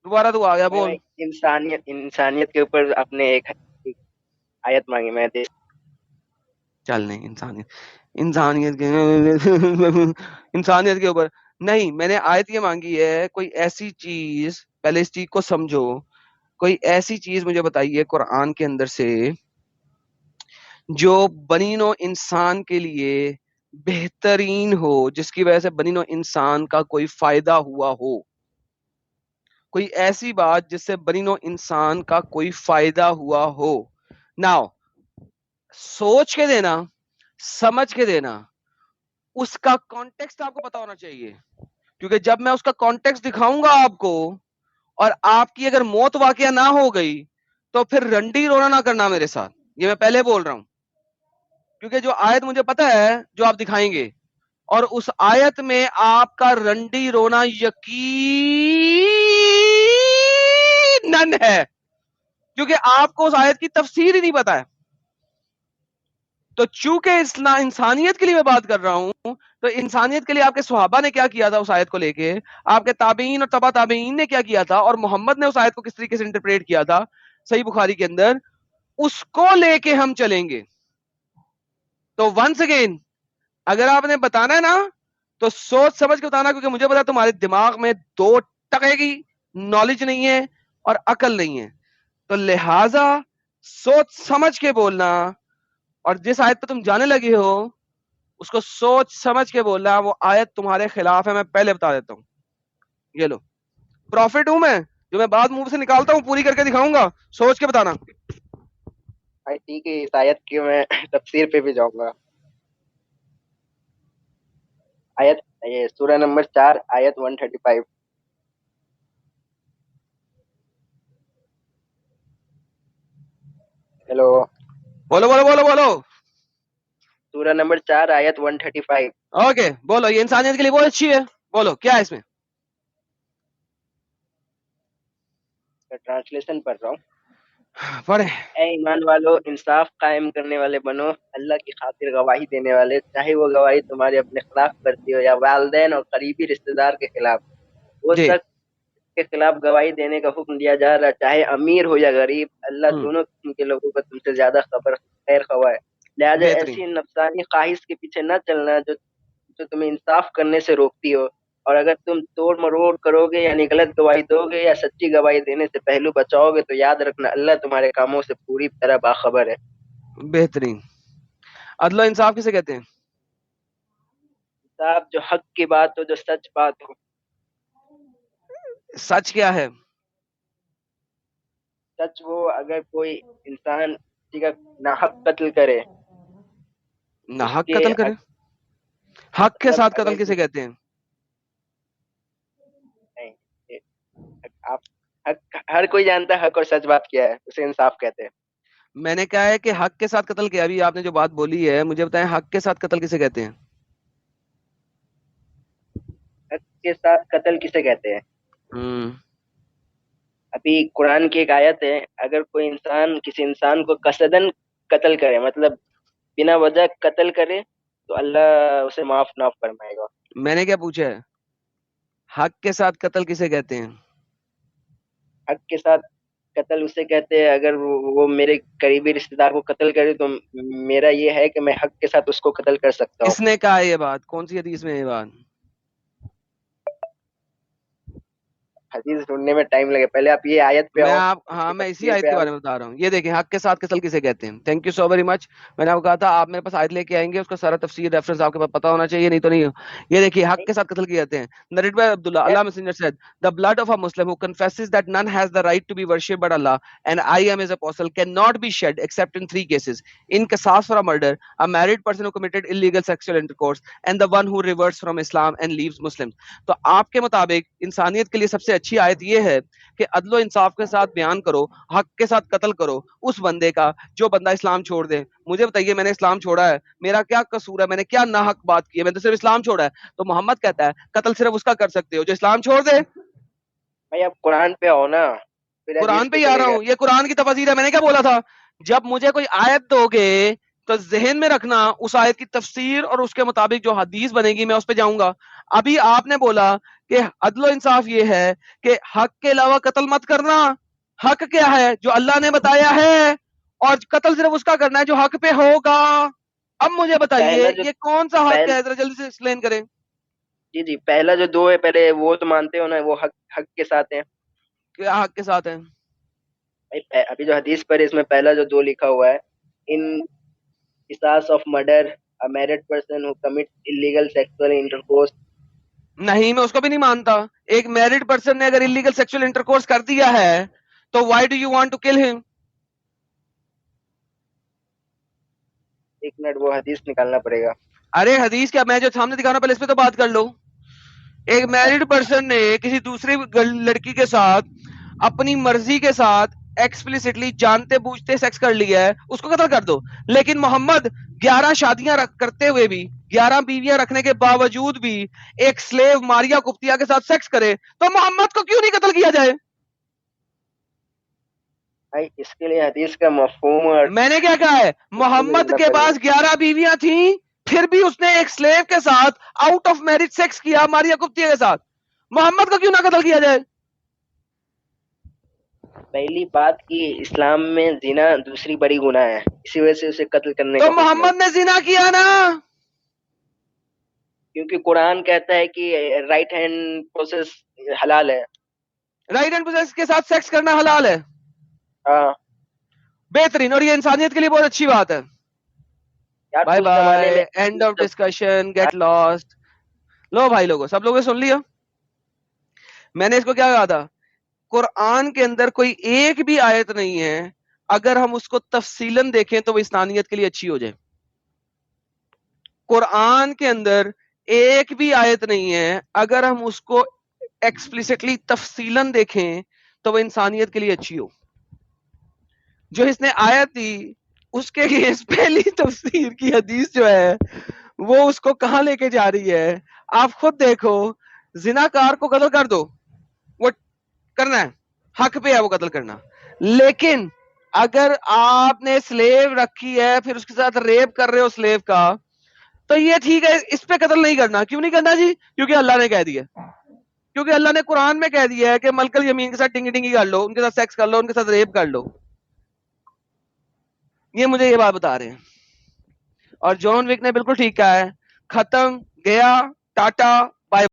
دوبارہ تو آ گیا، بھائی بول. انسانیت کے اوپر آپ نے ایک آیت مانگی، میں دے. چل نہیں، انسانیت کے اوپر نہیں، میں نے آیت یہ مانگی ہے کوئی ایسی چیز، پہلے اس چیز کو سمجھو، کوئی ایسی چیز مجھے بتائیے قرآن کے اندر سے جو بنی نوع انسان کے لیے بہترین ہو، جس کی وجہ سے بنی نوع انسان کا کوئی فائدہ ہوا ہو. کوئی ایسی بات جس سے بنی نوع انسان کا کوئی فائدہ ہوا ہو. ناؤ سوچ کے دینا، سمجھ کے دینا، اس کا کانٹیکسٹ آپ کو پتا ہونا چاہیے، کیونکہ جب میں اس کا کانٹیکسٹ دکھاؤں گا آپ کو، اور آپ کی اگر موت واقعہ نہ ہو گئی تو پھر رنڈی رونا نہ کرنا میرے ساتھ، یہ میں پہلے بول رہا ہوں، کیونکہ جو آیت مجھے پتا ہے جو آپ دکھائیں گے، اور اس آیت میں آپ کا رنڈی رونا یقیناً ہے، کیونکہ آپ کو اس آیت کی تفسیر ہی نہیں پتا ہے. تو چونکہ انسانیت کے لیے میں بات کر رہا ہوں، تو انسانیت کے لیے آپ کے صحابہ نے کیا کیا تھا اس آیت کو لے کے، آپ کے تابعین اور تبع تابعین نے کیا کیا تھا، اور محمد نے اس آیت کو کس طریقے سے انٹرپریٹ کیا تھا صحیح بخاری کے اندر، اس کو لے کے ہم چلیں گے. تو ونس اگین اگر آپ نے بتانا ہے نا تو سوچ سمجھ کے بتانا، کیونکہ مجھے پتا تمہارے دماغ میں 2% کی نالج نہیں ہے اور عقل نہیں ہے، تو لہذا سوچ سمجھ کے بولنا. اور جس آیت پہ تم جانے لگے ہو اس کو سوچ سمجھ کے بولنا، وہ آیت تمہارے خلاف ہے، میں پہلے بتا دیتا ہوں. یہ لو، پروفٹ ہوں میں، جو میں بات منہ سے نکالتا ہوں پوری کر کے دکھاؤں گا، سوچ کے بتانا. بھائی ٹھیک ہے، اس آیت کی میں تفسیر پہ بھی جاؤں گا. آیت یہ سورہ نمبر 4 آیت 135. ہیلو. بولو بولو بولو بولو. سورہ نمبر 4 آیت 135. اوکے بولو، یہ انسانیت کے لیے بہت اچھی ہے، بولو کیا ہے اس میں. ٹرانسلیشن پڑھ رہا ہوں. پڑھے. اے ایمان والو، انصاف قائم کرنے والے بنو، اللہ کی خاطر گواہی دینے والے، چاہے وہ گواہی تمہارے اپنے خلاف کرتی ہو یا والدین اور قریبی رشتہ دار کے خلاف. وہ جی. شخص کے خلاف گواہی دینے کا حکم دیا جا رہا ہے، چاہے امیر ہو یا غریب، اللہ دونوں قسم کے لوگوں کا تم سے زیادہ خیر خواہ ہے. لہٰذا بہترین. ایسی نفسانی خواہش کے پیچھے نہ چلنا جو تمہیں انصاف کرنے سے روکتی ہو، اور اگر تم توڑ مروڑ کرو گے یعنی غلط گواہی دو گے یا سچی گواہی دینے سے پہلو بچاؤ گے تو یاد رکھنا اللہ تمہارے کاموں سے پوری طرح باخبر ہے. بہترین. عدل و انصاف کسے کہتے ہیں؟ انصاف جو حق کی بات ہو، جو سچ بات ہو. سچ کیا ہے؟ سچ وہ اگر کوئی انسان کسی کا ناحق قتل کرے، نہ اس حق کے قتل کرے. حق کے مطلب ساتھ قتل اگر کسے کہتے ہیں؟ نہیں، آپ ہر کوئی جانتا ہے حق اور سچ بات کیا ہے، اسے انصاف کہتے ہیں. میں نے کہا ہے کہ حق کے ساتھ قتل کیا، ابھی آپ نے جو بات بولی ہے مجھے بتائیں حق کے ساتھ قتل کسے کہتے ہیں؟ حق کے ساتھ قتل کسے کہتے ہیں؟ ابھی قرآن کی ایک آیت ہے، اگر کوئی انسان کسی انسان کو قصدن قتل کرے، مطلب بنا وجہ قتل کرے، تو اللہ اسے معاف نہ فرمائے گا. میں نے کیا پوچھا ہے؟ حق کے ساتھ قتل کسے کہتے ہیں؟ حق کے ساتھ قتل اسے کہتے ہیں اگر وہ میرے قریبی رشتہ دار کو قتل کرے تو میرا یہ ہے کہ میں حق کے ساتھ اس کو قتل کر سکتا ہوں. کس نے کہا یہ بات؟ کون سی حدیث میں یہ بات؟ حدیث ڈھونڈنے میں ٹائم لگے، پہلے آپ یہ آیت پہ آؤ، اس کی میں اسی تفسیر آیت پہ کے آؤ. بارے میں بتا رہا ہوں. یہ دیکھیں حق کے ساتھ قتل کسے کہتے ہیں. Thank you so very much. میں نے آپ کو کہا تھا آپ میرے پاس آیت لے کے آئیں گے، اس کا سارا تفسیر ریفرنس آپ کے پاس پتا ہونا چاہیے، نہیں تو نہیں. یہ دیکھیے حق کے ساتھ قتل کیا جاتے ہیں. Narrate by Abdullah, Allah messenger said the blood of a Muslim who confesses that none has the right to be worshipped but Allah and I am his apostle cannot be shed except in 3 cases: in qisas for a murder, a married person who committed illegal sexual intercourse, and the one who reverts from Islam and leaves Muslims. تو آپ کے مطابق انسانیت کے لیے سب سے اچھی آیت یہ ہے کہ عدل و انصاف کے ساتھ بیان کرو، حق کے ساتھ قتل کرو اس بندے کا جو بندہ اسلام چھوڑ دے. مجھے بتائیے میں نے اسلام چھوڑا ہے، میرا کیا قصور ہے؟ میں نے کیا ناحق بات کی ہے؟ میں تو صرف اسلام چھوڑا ہے. تو محمد کہتا ہے قتل صرف اس کا کر سکتے ہو جو اسلام چھوڑ دے. بھائی آپ قرآن پہ آؤ نا، پھر قرآن حدیث پہ پہ ہی آ چلے رہا گا. ہوں، یہ قرآن کی تفسیر ہے. میں نے کیا بولا تھا؟ جب مجھے کوئی آیت دو گے تو ذہن میں رکھنا اس آیت کی تفسیر اور اس کے مطابق جو حدیث بنے گی میں اس پہ جاؤں گا. ابھی آپ نے بولا کہ عدل و انصاف یہ ہے کہ حق کے علاوہ قتل مت کرنا. حق کیا ہے؟ جو اللہ نے بتایا ہے, اور قتل صرف اس کا کرنا ہے جو حق پہ ہوگا. اب مجھے بتائیے پہلا جو یہ کون سا حق پہل ہے, ذرا جلدی سے ایکسپلین کریں. جی جی، پہلا جو دو ہے، پہلے وہ تو مانتے ہو نا، وہ حق کے ساتھ ہیں. کیا حق کے ساتھ ہے؟ ابھی جو حدیث پر اس میں پہلا جو دو لکھا ہوا ہے، ان قصاص of murder a married person who commits illegal sexual intercourse. نہیں, میں اس کو بھی نہیں مانتا. ایک میرڈ پرسن نے اگر انلیگل سیکسول انٹرکورس کر دیا ہے تو why do you want to kill ہم؟ ایک منٹ، وہ حدیث نکالنا پڑے گا. ارے حدیث کیا, میں جو سامنے دکھانا پہلے اس پہ تو بات کر لو. ایک میرڈ پرسن نے کسی دوسری لڑکی کے ساتھ اپنی مرضی کے ساتھ ایکسپلیسٹلی جانتے بوجھتے سیکس کر لیا ہے, اس کو قتل کر دو. لیکن محمد 11 شادیاں کرتے ہوئے بھی, 11 بیویاں رکھنے کے باوجود بھی ایک سلیو ماریا کفتیا کے ساتھ سیکس کرے تو محمد کو کیوں نہیں قتل کیا جائے؟ بھائی اس کے لیے حدیث کا مفہوم اور میں نے کیا کہا ہے؟ محمد کے پاس 11 بیویاں تھیں, پھر بھی اس نے ایک سلیو کے ساتھ آؤٹ آف میرج سیکس کیا ماریا کفتیا کے ساتھ. محمد کو کیوں نہ قتل کیا جائے؟ پہلی بات کی اسلام میں زنا دوسری بڑی گناہ ہے، اسی وجہ سے اسے قتل کرنے تو کا حکم ہے. محمد نے زنا کیا نا, کیونکہ قرآن کہتا ہے کہ رائٹ ہینڈ پروسیس حلال ہے. رائٹ ہینڈ پوزیشن کے ساتھ سیکس کرنا حلال ہے, ہاں بہترین, اور یہ انسانیت کے لیے بہت اچھی بات ہے. یار، بائے اس زمانے بائے, میں end of discussion, get lost. لو بھائی لوگوں, سب لوگوں نے سن لیا. میں نے اس کو کیا کہا تھا؟ قرآن کے اندر کوئی ایک بھی آیت نہیں ہے اگر ہم اس کو تفصیلاً دیکھیں تو وہ انسانیت کے لیے اچھی ہو جائے. قرآن کے اندر ایک بھی آیت نہیں ہے اگر ہم اس کو ایکسپلیسٹلی تفصیلاً دیکھیں تو وہ انسانیت کے لیے اچھی ہو. جو اس نے آیت دی اس کے لیے اس پہلی تفسیر کی حدیث جو ہے وہ اس کو کہاں لے کے جا رہی ہے؟ آپ خود دیکھو. زناکار کو قتل کر دو, وہ کرنا ہے, حق پہ ہے وہ قتل کرنا. لیکن اگر آپ نے سلیو رکھی ہے پھر اس کے ساتھ ریپ کر رہے ہو سلیو کا, تو یہ ٹھیک ہے, اس پہ قتل نہیں کرنا. کیوں نہیں کرنا جی؟ کیونکہ اللہ نے کہہ دیا, کیونکہ اللہ نے قرآن میں کہہ دیا ہے کہ ملکل یمین کے ساتھ ٹنگی ٹنگی کر لو, ان کے ساتھ سیکس کر لو, ان کے ساتھ ریپ کر لو. یہ مجھے یہ بات بتا رہے ہیں. اور جان وک نے بالکل ٹھیک کہا ہے, ختم, گیا, ٹاٹا, بائے.